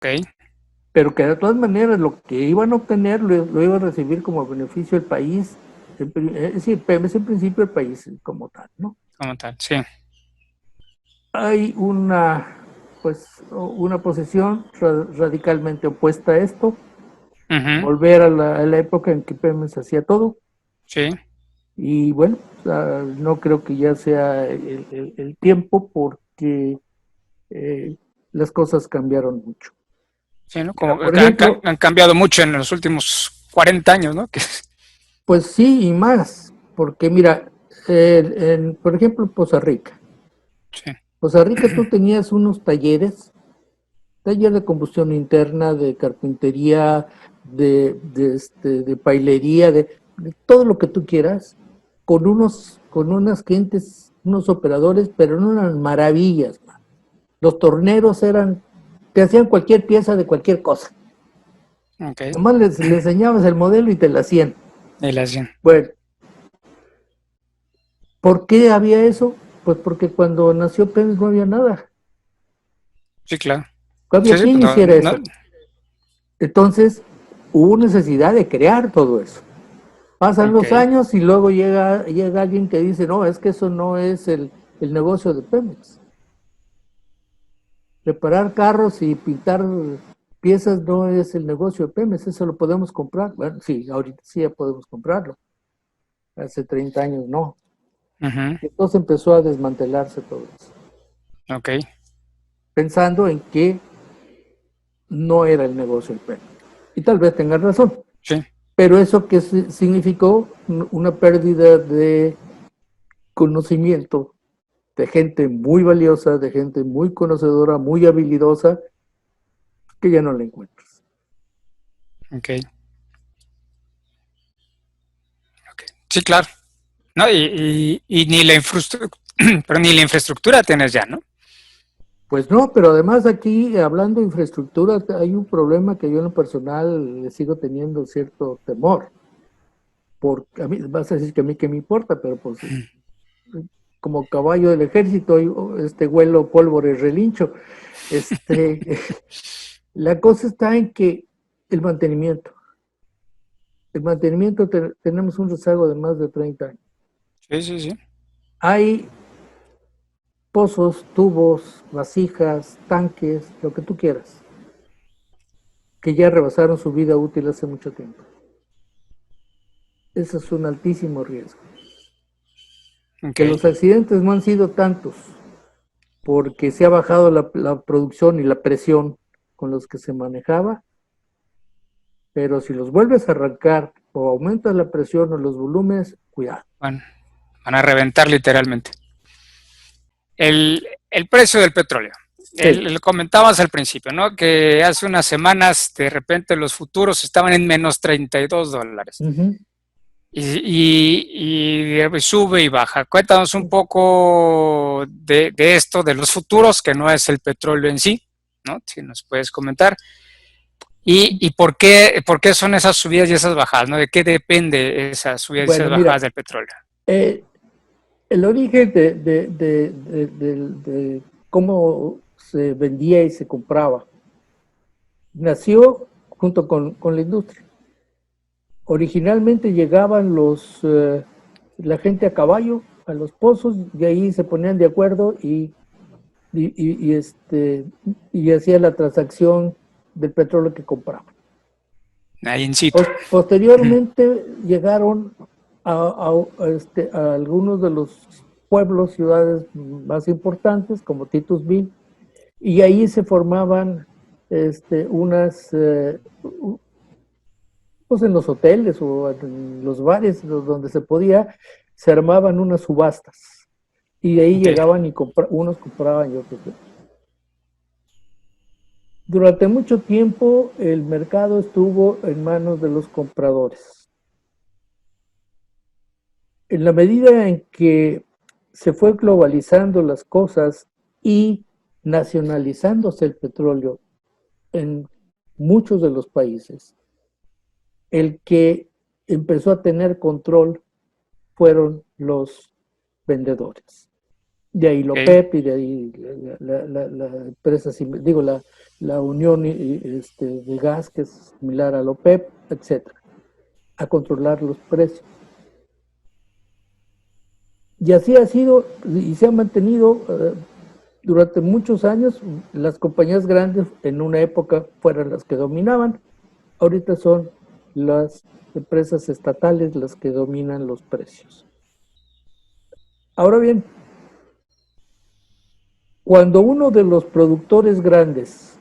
Ok, pero que de todas maneras lo que iban a obtener lo iba a recibir como beneficio el país, es decir, Pemex en principio el país como tal, ¿no? como tal, sí. Hay una posición radicalmente opuesta a esto, Ujú, volver a la época en que Pemex hacía todo, sí, y bueno, no creo que ya sea el tiempo porque eh, las cosas cambiaron mucho. sí, ¿no? Mira, Como por que ejemplo, han cambiado mucho en los últimos 40 años, ¿no? pues sí y más, porque mira, por ejemplo, Sí, Poza Rica tú tenías unos taller de combustión interna, de carpintería, de pailería, de todo lo que tú quieras, con unas gentes, unos operadores, pero no eran maravillas, man. Los torneros te hacían cualquier pieza de cualquier cosa. ok. Nomás les enseñabas el modelo y te la hacían. Y la 100. Bueno, ¿por qué había eso? Pues porque cuando nació Pemex no había nada. Sí, claro. No Sí, había sí, pues quien no, hiciera no, eso. Entonces, hubo necesidad de crear todo eso. Pasan ok. los años y luego llega alguien que dice, no, es que eso no es el negocio de Pemex. Reparar carros y pintar piezas no es el negocio de Pemex, eso lo podemos comprar. Bueno, sí, ahorita sí ya podemos comprarlo. Hace 30 años no. Ujú, Y entonces empezó a desmantelarse todo eso, ok. pensando en que no era el negocio de Pemex. Y tal vez tengan razón. Sí, Pero eso que significó una pérdida de conocimiento de gente muy valiosa, de gente muy conocedora, muy habilidosa, que ya no la encuentras. ok. Ok. Sí, claro. No, y ni la infraestructura, pero ni la infraestructura tienes ya, ¿no? Pues no, pero además aquí, hablando de infraestructura, hay un problema que yo en lo personal le sigo teniendo cierto temor. Porque a mí, vas a decir que a mí que me importa, pero pues como caballo del ejército, huelo pólvora y relincho. Este, la cosa está en que el mantenimiento. El mantenimiento tenemos un rezago de más de 30 años. Sí, sí, sí. Hay pozos, tubos, vasijas, tanques, lo que tú quieras, que ya rebasaron su vida útil hace mucho tiempo. Ese es un altísimo riesgo. Ok. Que los accidentes no han sido tantos porque se ha bajado la producción y la presión con los que se manejaba, pero si los vuelves a arrancar o aumentas la presión o los volúmenes, cuidado. Van a reventar literalmente. El precio del petróleo. Sí. Lo comentabas al principio, ¿no? Que hace unas semanas de repente los futuros estaban en menos $32. Uh -huh. Y sube y baja. Cuéntanos un poco de esto, de los futuros, que no es el petróleo en sí, ¿no? Si nos puedes comentar. Y por qué son esas subidas y esas bajadas, ¿no? ¿De qué depende esas subidas y esas Bueno, bajadas mira, del petróleo? eh, el origen de cómo se vendía y se compraba nació junto con la industria. Originalmente llegaban la gente a caballo a los pozos y ahí se ponían de acuerdo y hacía la transacción del petróleo que compraban. Ahí in situ. Posteriormente llegaron a algunos de los pueblos, ciudades más importantes, como Titusville, y ahí se formaban unas, pues en los hoteles o en los bares donde se podía, se armaban unas subastas. Y de ahí Ok, llegaban y unos compraban y otros. Durante mucho tiempo el mercado estuvo en manos de los compradores. En la medida en que se fue globalizando las cosas y nacionalizándose el petróleo en muchos de los países, el que empezó a tener control fueron los vendedores. De ahí ok, Lopep y de ahí la empresa, digo, la Unión de Gas, que es similar a la OPEP, etcétera, a controlar los precios. Y así ha sido y se ha mantenido durante muchos años. Las compañías grandes en una época fueron las que dominaban, ahorita son las empresas estatales las que dominan los precios. Ahora bien, cuando uno de los productores grandes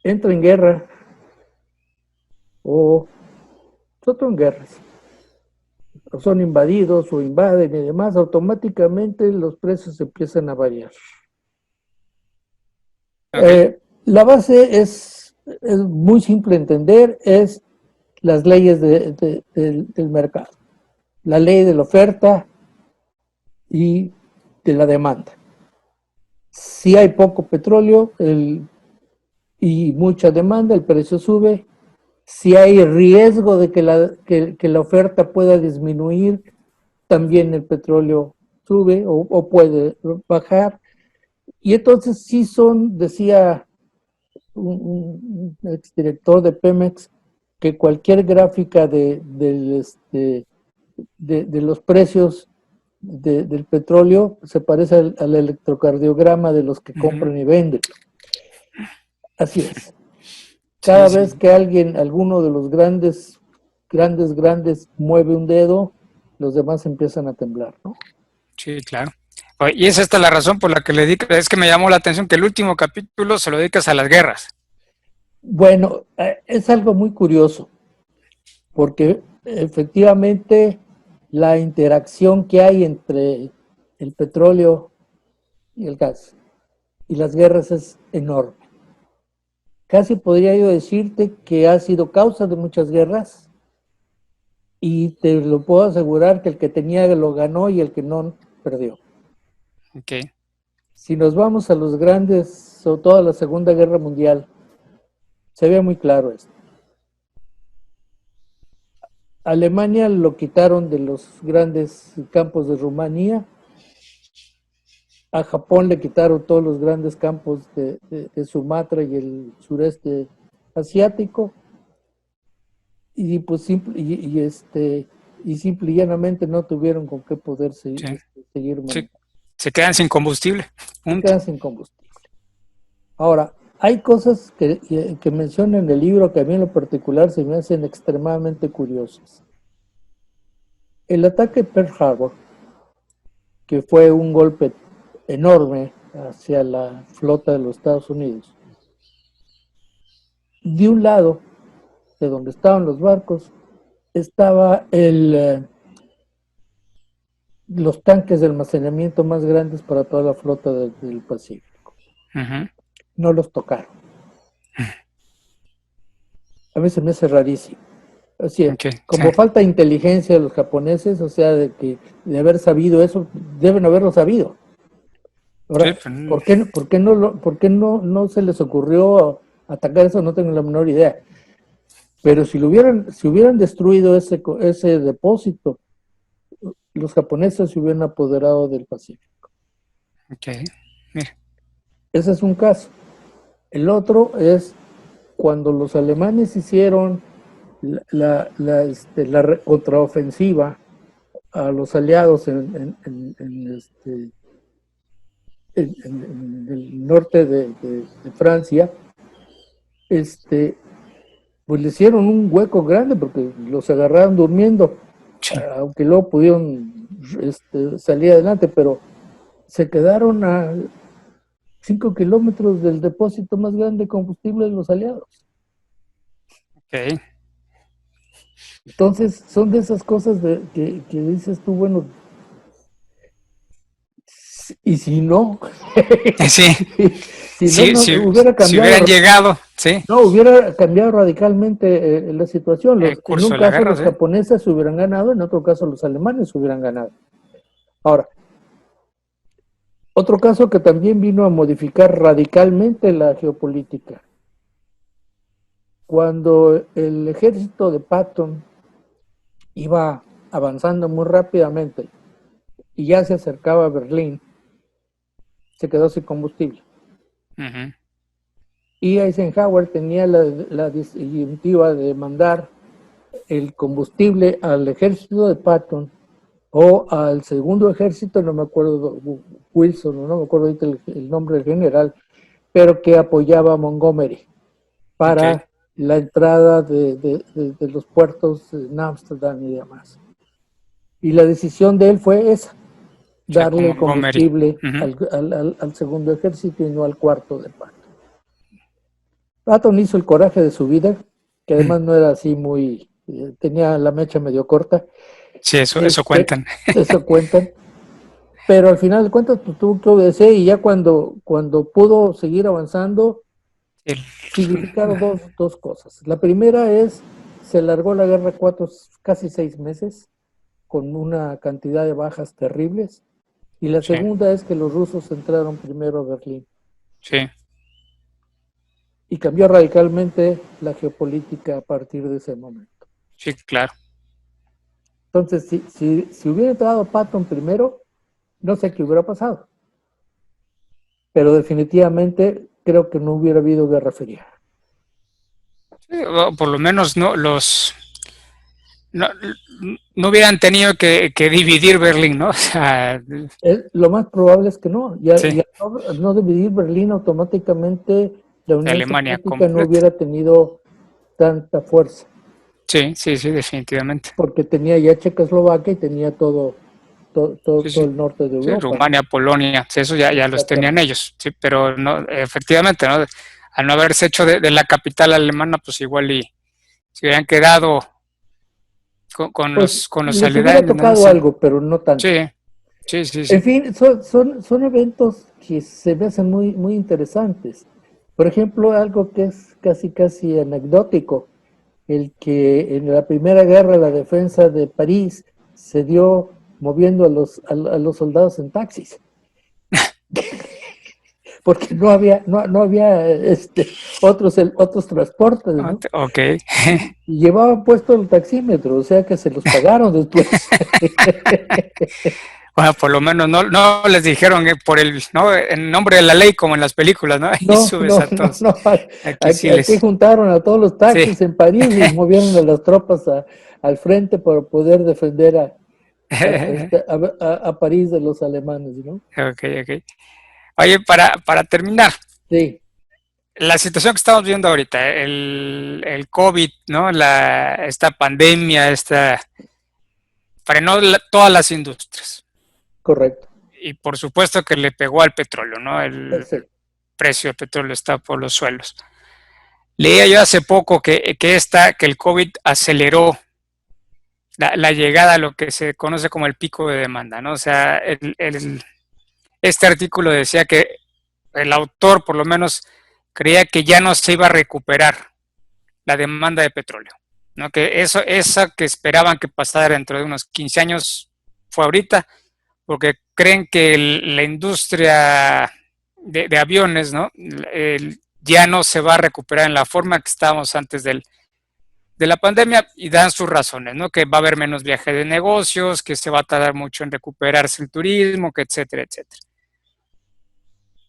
entra en guerra o en guerras, o son invadidos o invaden y demás, automáticamente los precios empiezan a variar. Okay. La base es muy simple de entender, es las leyes del mercado, la ley de la oferta y de la demanda. Si hay poco petróleo y mucha demanda, el precio sube. Si hay riesgo de que la oferta pueda disminuir, también el petróleo sube o puede bajar. Y entonces sí decía un exdirector de Pemex, que cualquier gráfica de los precios del petróleo se parece al electrocardiograma de los que compran y venden. Así es. Cada vez que alguno de los grandes, mueve un dedo, los demás empiezan a temblar, ¿no? Sí, claro. Y es esta la razón por la que le dedicas, es que me llamó la atención que el último capítulo se lo dedicas a las guerras. Bueno, es algo muy curioso, porque efectivamente la interacción que hay entre el petróleo y el gas y las guerras es enorme. Casi podría yo decirte que ha sido causa de muchas guerras, y te lo puedo asegurar que el que tenía lo ganó y el que no perdió. Okay. Si nos vamos a los grandes, sobre todo a la Segunda Guerra Mundial, se ve muy claro esto. Alemania lo quitaron de los grandes campos de Rumanía. A Japón le quitaron todos los grandes campos de Sumatra y el sureste asiático. Y pues simple y llanamente no tuvieron con qué poder seguir manejando. Se quedan sin combustible. Se quedan sin combustible. Ahora, hay cosas que menciona en el libro que a mí en lo particular se me hacen extremadamente curiosas. El ataque Pearl Harbor, que fue un golpe enorme hacia la flota de los Estados Unidos, de un lado, de donde estaban los barcos, estaba los tanques de almacenamiento más grandes para toda la flota del Pacífico. No los tocaron. A mí se me hace rarísimo. O sea, como falta de inteligencia de los japoneses, o sea, de haber sabido eso, deben haberlo sabido. Ahora, ¿por qué no se les ocurrió atacar eso? No tengo la menor idea. Pero si hubieran destruido ese depósito, los japoneses se hubieran apoderado del Pacífico. Mira. Ese es un caso. El otro es cuando los alemanes hicieron la contraofensiva a los aliados en el norte de Francia, pues le hicieron un hueco grande porque los agarraron durmiendo, aunque luego pudieron salir adelante, pero se quedaron a 5 kilómetros del depósito más grande de combustible de los aliados. Entonces, son de esas cosas que dices tú, bueno, y si no, si hubieran llegado, hubiera cambiado radicalmente la situación. En un caso los japoneses hubieran ganado, en otro caso los alemanes hubieran ganado. Ahora, otro caso que también vino a modificar radicalmente la geopolítica. Cuando el ejército de Patton iba avanzando muy rápidamente y ya se acercaba a Berlín, se quedó sin combustible. y Eisenhower tenía la disyuntiva de mandar el combustible al ejército de Patton o al segundo ejército, no me acuerdo, Wilson, no me acuerdo ahorita el nombre del general, pero que apoyaba a Montgomery para Ok. la entrada de los puertos en Ámsterdam y demás. Y la decisión de él fue esa, O sea, con darle Montgomery. combustible Ujú. al segundo ejército y no al cuarto de Patton. Patton hizo el coraje de su vida, que además no era así muy, tenía la mecha medio corta, Sí, eso cuentan. eso cuentan, pero al final de cuentas pues, tuvo que obedecer y ya cuando pudo seguir avanzando, El- significaron dos cosas. La primera es, se largó la guerra casi 6 meses, con una cantidad de bajas terribles, y la sí, segunda es que los rusos entraron primero a Berlín sí, y cambió radicalmente la geopolítica a partir de ese momento. sí, claro. Entonces, si hubiera entrado Patton primero, no sé qué hubiera pasado, pero definitivamente creo que no hubiera habido guerra fría. Sí, o por lo menos no, no hubieran tenido que dividir Berlín, ¿no? O sea, Lo más probable es que no. sí, Y al no dividir Berlín, automáticamente la de Unión Alemania Soviética no completa. hubiera tenido tanta fuerza, Sí, sí, sí, definitivamente. porque tenía ya Checoslovaquia y tenía Sí, todo sí. el norte de Sí, Europa, ¿no? Rumania, Polonia, sí, eso ya los tenían Exactamente. ellos, sí, pero no, efectivamente, ¿no? Al no haberse hecho de la capital alemana, pues igual y se hubieran quedado Pues con los les hubiera aledaños, ¿no? tocado Sí, algo, pero no tanto. sí, sí, sí, En sí. fin, son eventos que se me hacen muy, muy interesantes. Por ejemplo, algo que es casi anecdótico, el que en la Primera Guerra la defensa de París se dio moviendo a los soldados en taxis, porque no había otros transportes, ¿no? Ok. Y llevaban puesto el taxímetro, o sea que se los pagaron después. Bueno, por lo menos no les dijeron por ¿no? En nombre de la ley como en las películas, ¿no? Y No, subes no, a no, todos. no. Aquí sí Aquí les. juntaron a todos los Sí. taxis en París y movieron a las tropas al frente para poder defender a París de los alemanes, ¿no? Ok, ok. Oye, para terminar, Sí, la situación que estamos viendo ahorita, el COVID, ¿no? Esta pandemia, frenó todas las industrias. correcto. Y por supuesto que le pegó al petróleo, ¿no? El Sí, precio del petróleo está por los suelos. Leía yo hace poco que el COVID aceleró la llegada a lo que se conoce como el pico de demanda, ¿no? O sea, este artículo decía que el autor, por lo menos, creía que ya no se iba a recuperar la demanda de petróleo, ¿no? Que esa que esperaban que pasara dentro de unos 15 años fue ahorita, porque creen que la industria de aviones, ¿no? Ya no se va a recuperar en la forma que estábamos antes de la pandemia y dan sus razones, ¿no? Que va a haber menos viaje de negocios, que se va a tardar mucho en recuperarse el turismo, que etcétera, etcétera.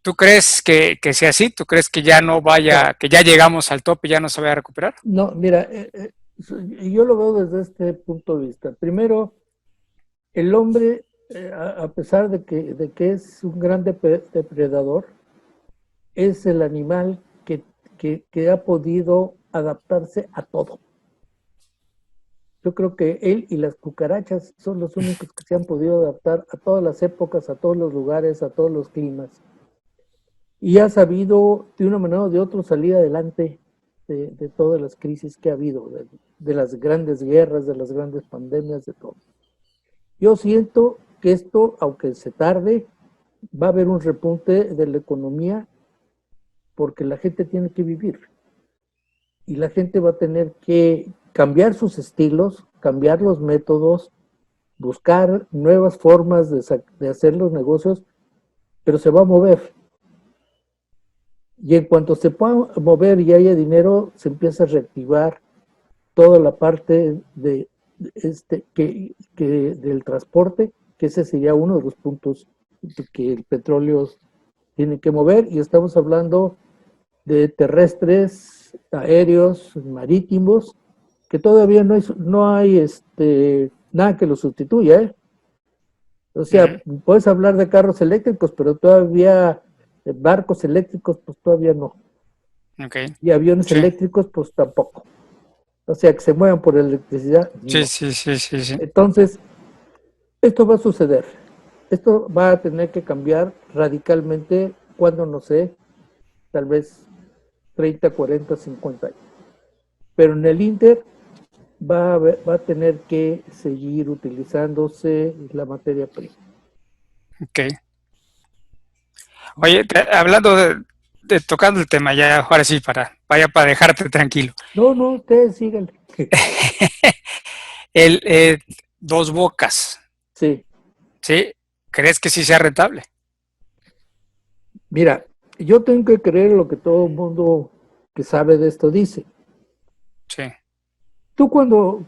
¿Tú crees que sea así? ¿Tú crees que ya no vaya, no, que ya llegamos al tope y ya no se vaya a recuperar? no, mira, yo lo veo desde este punto de vista. Primero, el hombre, a pesar de que es un gran depredador, es el animal que ha podido adaptarse a todo. Yo creo que él y las cucarachas son los únicos que se han podido adaptar a todas las épocas, a todos los lugares, a todos los climas. Y ha sabido, de una manera o de otra, salir adelante de todas las crisis que ha habido, de las grandes guerras, de las grandes pandemias, de todo. Yo siento que esto, aunque se tarde, va a haber un repunte de la economía porque la gente tiene que vivir y la gente va a tener que cambiar sus estilos, cambiar los métodos, buscar nuevas formas de hacer los negocios, pero se va a mover. Y en cuanto se pueda mover y haya dinero, se empieza a reactivar toda la parte del transporte, que ese sería uno de los puntos que el petróleo tiene que mover. Y estamos hablando de terrestres, aéreos, marítimos, que todavía no hay nada que lo sustituya, ¿eh? O sea, puedes hablar de carros eléctricos, pero todavía barcos eléctricos, pues todavía no. Okay. Y aviones Sí. eléctricos, pues tampoco. O sea, que se muevan por electricidad, Sí, no. sí, sí, sí, sí. Entonces, esto va a suceder. Esto va a tener que cambiar radicalmente cuando, no sé, tal vez 30, 40, 50 años. Pero en el Inter va a tener que seguir utilizándose la materia prima. Okay. Oye, hablando tocando el tema ya, ahora sí, para dejarte tranquilo. No, no, ustedes síganle. El Dos Bocas, Sí, ¿sí? ¿Crees que sí sea rentable? mira, yo tengo que creer lo que todo el mundo que sabe de esto dice. Sí. Tú cuando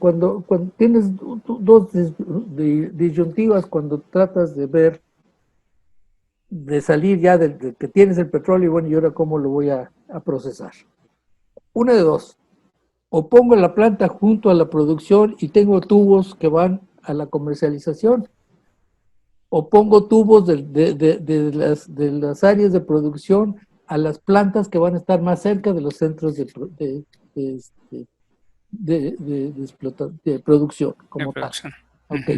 tienes dos disyuntivas, cuando tratas de ver, de salir ya de que tienes el petróleo y bueno, ¿y ahora cómo lo voy a procesar? Una de dos, o pongo la planta junto a la producción y tengo tubos que van a la comercialización, o pongo tubos de las áreas de producción a las plantas que van a estar más cerca de los centros de producción De como tal. producción. Ok.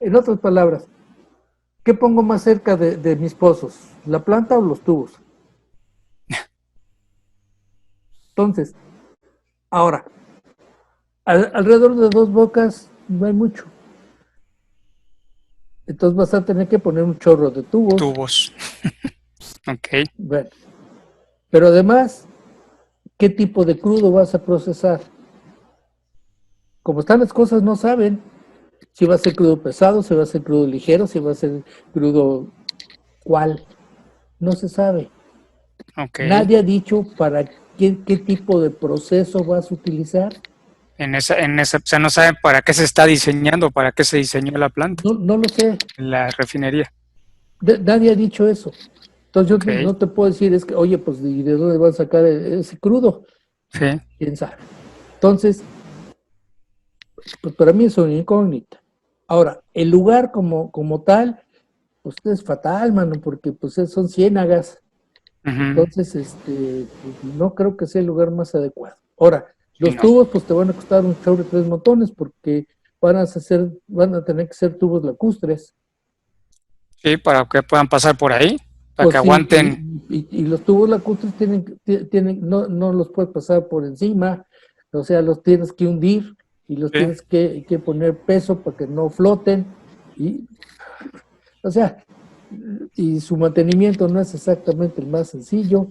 En otras palabras, ¿qué pongo más cerca de mis pozos? ¿La planta o los tubos? Entonces, ahora, alrededor de Dos Bocas no hay mucho. Entonces vas a tener que poner un chorro de tubos. Tubos. Ok. Bueno, pero además, ¿qué tipo de crudo vas a procesar? Como están las cosas, no saben si va a ser crudo pesado, si va a ser crudo ligero, si va a ser crudo cuál. No se sabe. Ok. Nadie ha dicho para qué tipo de proceso vas a utilizar. O sea, no saben para qué se está diseñando, para qué se diseñó la planta, No, no lo sé. la refinería. Nadie ha dicho eso. Entonces yo Ok. no te puedo decir, es que, oye, pues ¿y de dónde van a sacar ese crudo? Sí. ¿Quién sabe? Entonces, pues para mí es una incógnita. Ahora, el lugar como tal, pues es fatal, mano, porque pues son ciénagas. Ujú. Entonces, pues, no creo que sea el lugar más adecuado. Ahora, Sí, los no. tubos, pues te van a costar un chorro de tres montones, porque van a tener que ser tubos lacustres. Sí, para que puedan pasar por ahí, para que Pues sí, aguanten. y los tubos lacustres no los puedes pasar por encima, o sea, los tienes que hundir y los Sí, tienes que poner peso para que no floten, y, o sea, y su mantenimiento no es exactamente el más sencillo.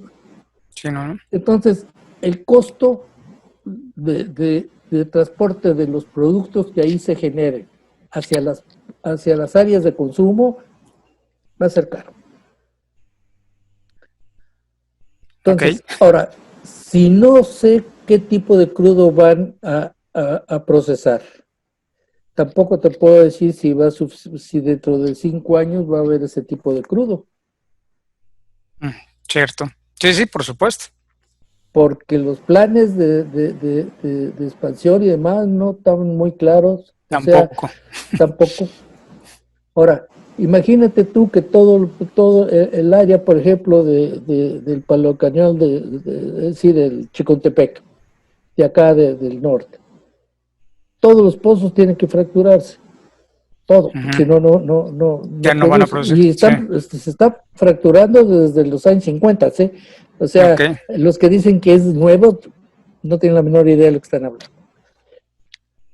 sí, no. Entonces, el costo de transporte de los productos que ahí se generen hacia hacia las áreas de consumo va a ser caro. Ok. Entonces, ahora, si no sé qué tipo de crudo van a procesar, tampoco te puedo decir si dentro de 5 años va a haber ese tipo de crudo, Mm, cierto. Sí, sí, por supuesto. porque los planes de expansión y demás no están muy claros, o sea, Tampoco. tampoco. Ahora, imagínate tú que todo el área, por ejemplo, del Palo Cañón, es decir, del Chicontepec, de acá del norte, todos los pozos tienen que fracturarse, todo, Ujú. si no, no Ya no van a produce. producir. Y Sí. se está fracturando desde los años 50, ¿sí? O Ok. sea, los que dicen que es nuevo no tienen la menor idea de lo que están hablando.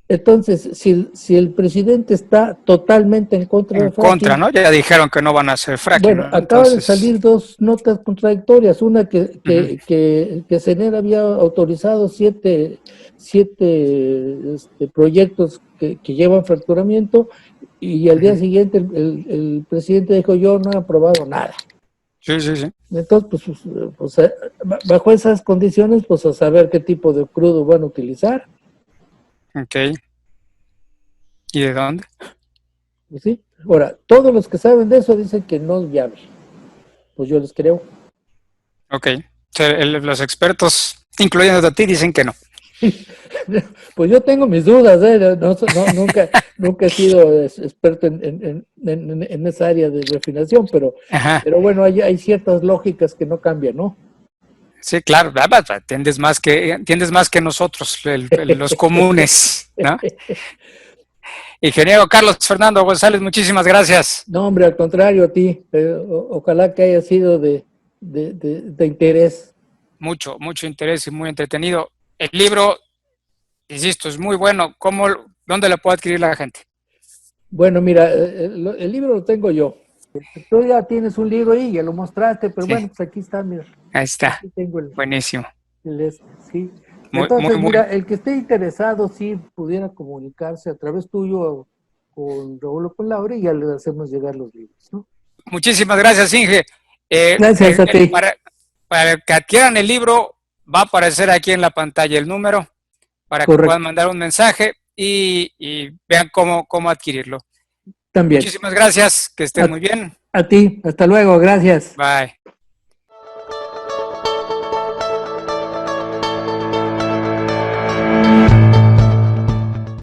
Entonces, si el presidente está totalmente en contra En del contra, fracking, ¿no? Ya dijeron que no van a hacer fracking, bueno, ¿no? acaba de Entonces. salir dos notas contradictorias. Una Ujú. que CNER había autorizado siete proyectos que llevan fracturamiento, y al día Ujú. siguiente el presidente dijo: yo no he aprobado nada. Sí, sí, sí. Entonces, pues, bajo esas condiciones, pues a saber qué tipo de crudo van a utilizar. Ok. ¿Y de dónde? Pues, ¿sí? Ahora, todos los que saben de eso dicen que no es viable. Pues yo les creo. Ok. Los expertos, incluyendo a ti, dicen que no. Pues yo tengo mis dudas, nunca he sido experto en esa área de refinación, pero bueno, hay ciertas lógicas que no cambian, ¿no? Sí, claro, entiendes más que nosotros, los comunes, ¿no? Ingeniero Carlos Fernando González, muchísimas gracias. No, hombre, al contrario, a ti. Ojalá que haya sido de interés. Mucho interés y muy entretenido. El libro, insisto, es muy bueno. ¿Dónde lo puede adquirir la gente? Bueno, mira, el libro lo tengo yo. Tú ya tienes un libro ahí, ya lo mostraste, pero sí. Bueno, pues aquí está, mira. Ahí está. Aquí tengo buenísimo. Sí. Entonces, mira, el que esté interesado, sí pudiera comunicarse a través tuyo con Raúl o con Laura y ya le hacemos llegar los libros, ¿no? Muchísimas gracias, Inge. Gracias a ti. Para que adquieran el libro, va a aparecer aquí en la pantalla el número para que puedan mandar un mensaje y vean cómo adquirirlo. También. Muchísimas gracias, que estén muy bien. A ti, hasta luego, gracias. Bye.